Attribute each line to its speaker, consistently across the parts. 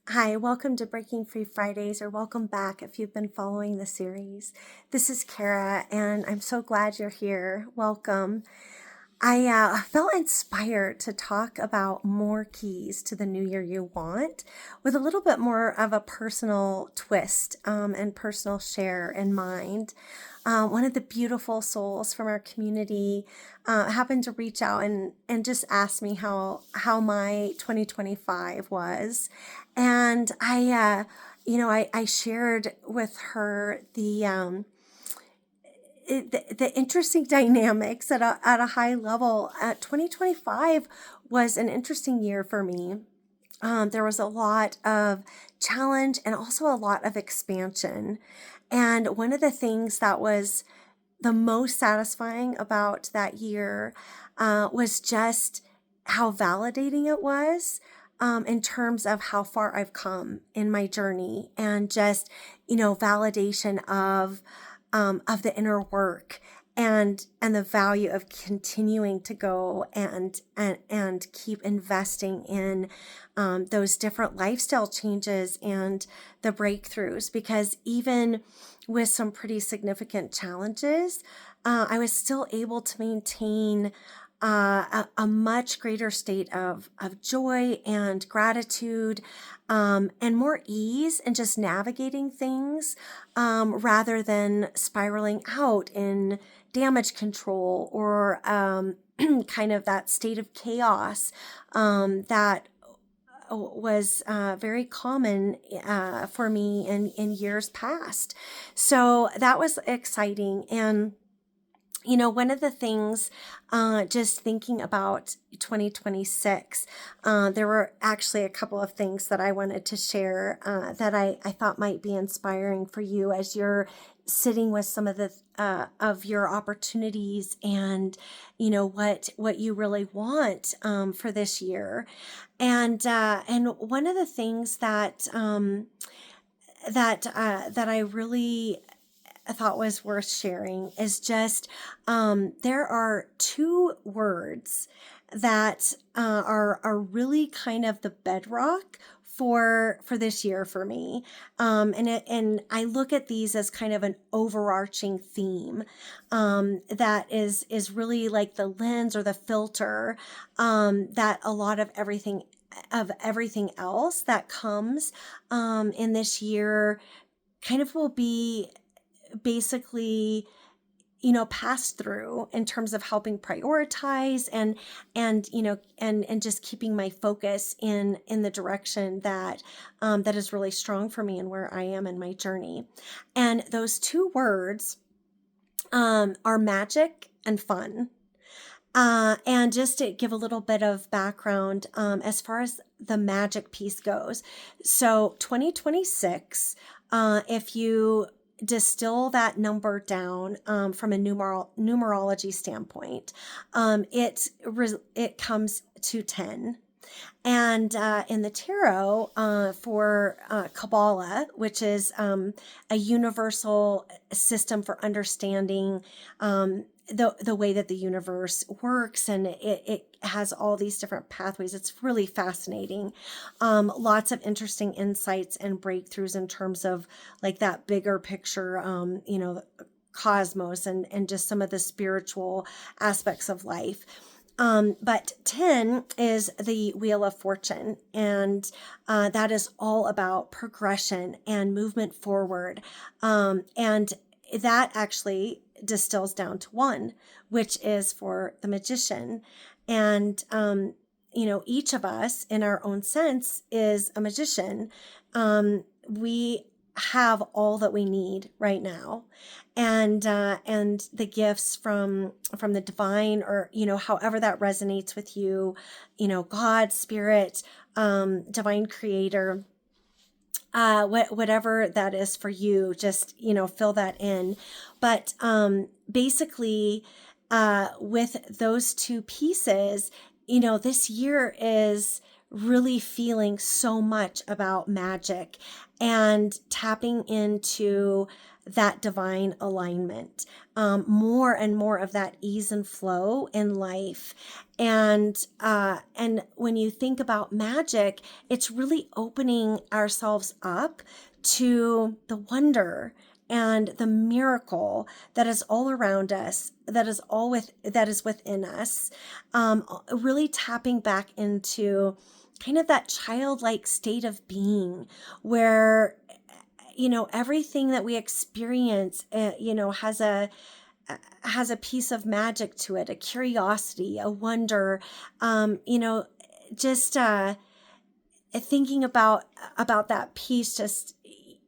Speaker 1: Hi, welcome to Breaking Free Fridays, or welcome back if you've been following the series. This is Kara, and I'm so glad you're here. Welcome. I felt inspired to talk about more keys to the new year you want with a little bit more of a personal twist and personal share in mind. One of the beautiful souls from our community happened to reach out and just ask me how my 2025 was. And I shared with her the interesting dynamics at a high level. 2025 was an interesting year for me. There was a lot of challenge and also a lot of expansion. And one of the things that was the most satisfying about that year was just how validating it was in terms of how far I've come in my journey, and just, validation of the inner work, and the value of continuing to go and keep investing in those different lifestyle changes and the breakthroughs, because even with some pretty significant challenges, I was still able to maintain a much greater state of joy and gratitude, and more ease in just navigating things, rather than spiraling out in damage control or kind of that state of chaos that was very common for me in years past. So that was exciting. And one of the things, just thinking about 2026, there were actually a couple of things that I wanted to share that I thought might be inspiring for you as you're sitting with some of the of your opportunities, and what you really want for this year. And one of the things that I really thought was worth sharing is just, there are two words that are really kind of the bedrock for this year for me, and I look at these as kind of an overarching theme, that is really like the lens or the filter, that a lot of everything else that comes in this year kind of will be basically passed through, in terms of helping prioritize and just keeping my focus in the direction that is really strong for me and where I am in my journey. And those two words are magic and fun. And just to give a little bit of background, as far as the magic piece goes, so 2026, if you distill that number down from a numerology standpoint, it comes to 10. And in the tarot, for Kabbalah, which is a universal system for understanding the way that the universe works, and it has all these different pathways. It's really fascinating. Lots of interesting insights and breakthroughs in terms of like that bigger picture, cosmos, and just some of the spiritual aspects of life. But 10 is the Wheel of Fortune, and that is all about progression and movement forward. And that actually distills down to 1, which is for the magician. And, each of us in our own sense is a magician. We have all that we need right now, and the gifts from the divine, or however that resonates with you, God, spirit, divine creator, whatever that is for you, just fill that in. But basically, with those two pieces, this year is really feeling so much about magic and tapping into that divine alignment, more and more of that ease and flow in life. And when you think about magic, it's really opening ourselves up to the wonder and the miracle that is all around us, that is within us, really tapping back into kind of that childlike state of being where, everything that we experience, has a piece of magic to it, a curiosity, a wonder, just thinking about that piece. Just,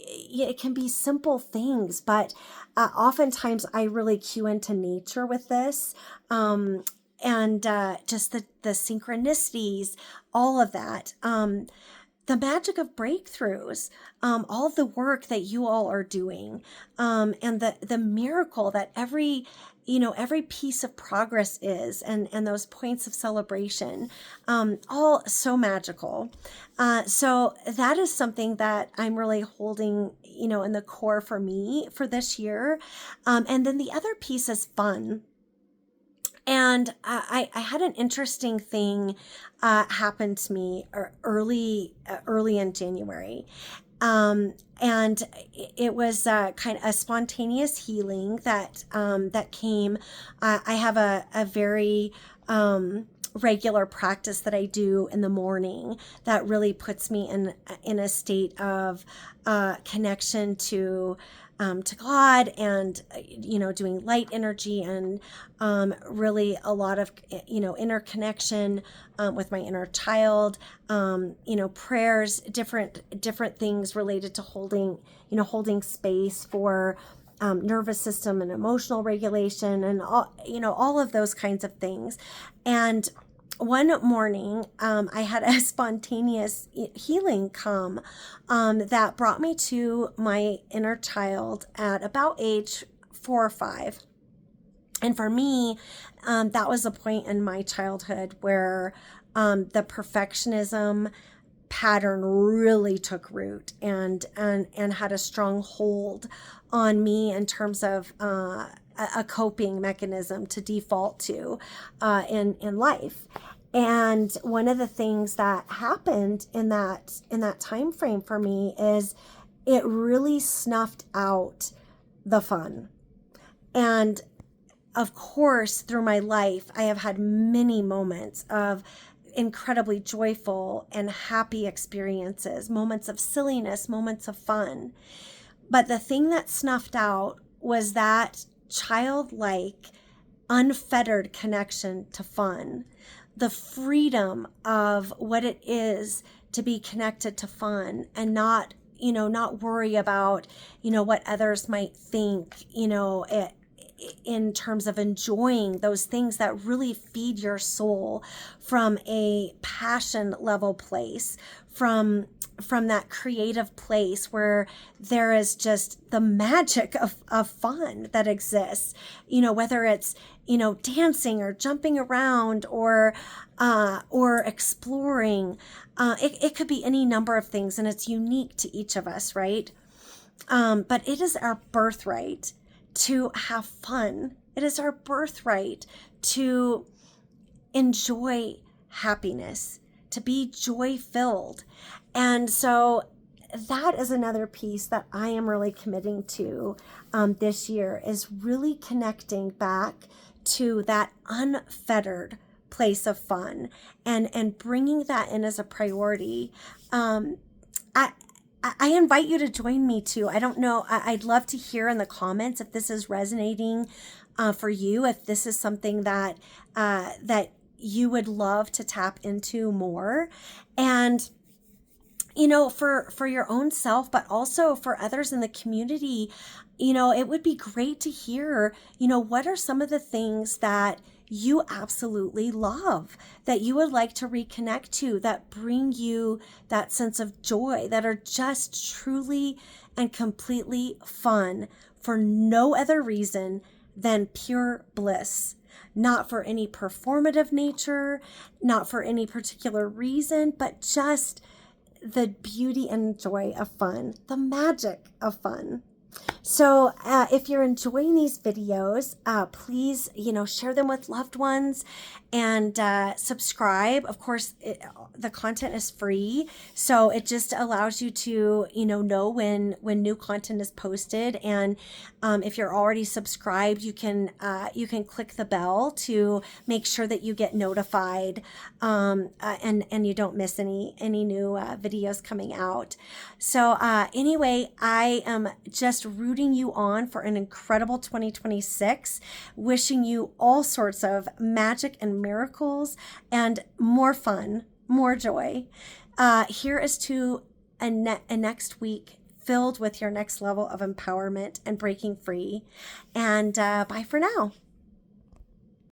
Speaker 1: it can be simple things, but oftentimes I really cue into nature with this, and just the synchronicities, all of that. The magic of breakthroughs, all of the work that you all are doing, and the miracle that every piece of progress is, and those points of celebration, all so magical. So that is something that I'm really holding, in the core for me for this year. And then the other piece is fun. And I had an interesting thing happen to me early in January. And it was kind of a spontaneous healing that came. I have a very regular practice that I do in the morning that really puts me in a state of connection to God, and doing light energy, and really a lot of inner connection with my inner child, prayers, different things related to holding space for nervous system and emotional regulation, and all of those kinds of things. And one morning, I had a spontaneous healing come that brought me to my inner child at about age 4 or 5. And for me, that was a point in my childhood where the perfectionism pattern really took root and had a strong hold on me in terms of a coping mechanism to default to in life. And one of the things that happened in that time frame for me is it really snuffed out the fun. And of course, through my life, I have had many moments of incredibly joyful and happy experiences, moments of silliness, moments of fun. But the thing that snuffed out was that childlike, unfettered connection to fun, the freedom of what it is to be connected to fun and not worry about, what others might think, in terms of enjoying those things that really feed your soul from a passion level place, from that creative place where there is just the magic of fun that exists, whether it's, dancing or jumping around or exploring. It could be any number of things, and it's unique to each of us, right? But it is our birthright to have fun. It is our birthright to enjoy happiness, to be joy-filled. And so that is another piece that I am really committing to this year, is really connecting back to that unfettered place of fun and bringing that in as a priority. I invite you to join me too. I don't know. I'd love to hear in the comments if this is resonating for you, if this is something that you would love to tap into more. And for your own self, but also for others in the community, it would be great to hear, what are some of the things that you absolutely love, that you would like to reconnect to, that bring you that sense of joy, that are just truly and completely fun for no other reason than pure bliss. not for any performative nature, not for any particular reason, but just the beauty and joy of fun, the magic of fun. So if you're enjoying these videos, please, share them with loved ones and subscribe. Of course, the content is free, so it just allows you to, know when new content is posted. And if you're already subscribed, you can click the bell to make sure that you get notified, and you don't miss any new videos coming out. So anyway, I am just rooting you on for an incredible 2026, wishing you all sorts of magic and miracles and more fun, more joy. Here is to a next week filled with your next level of empowerment and breaking free. And bye for now.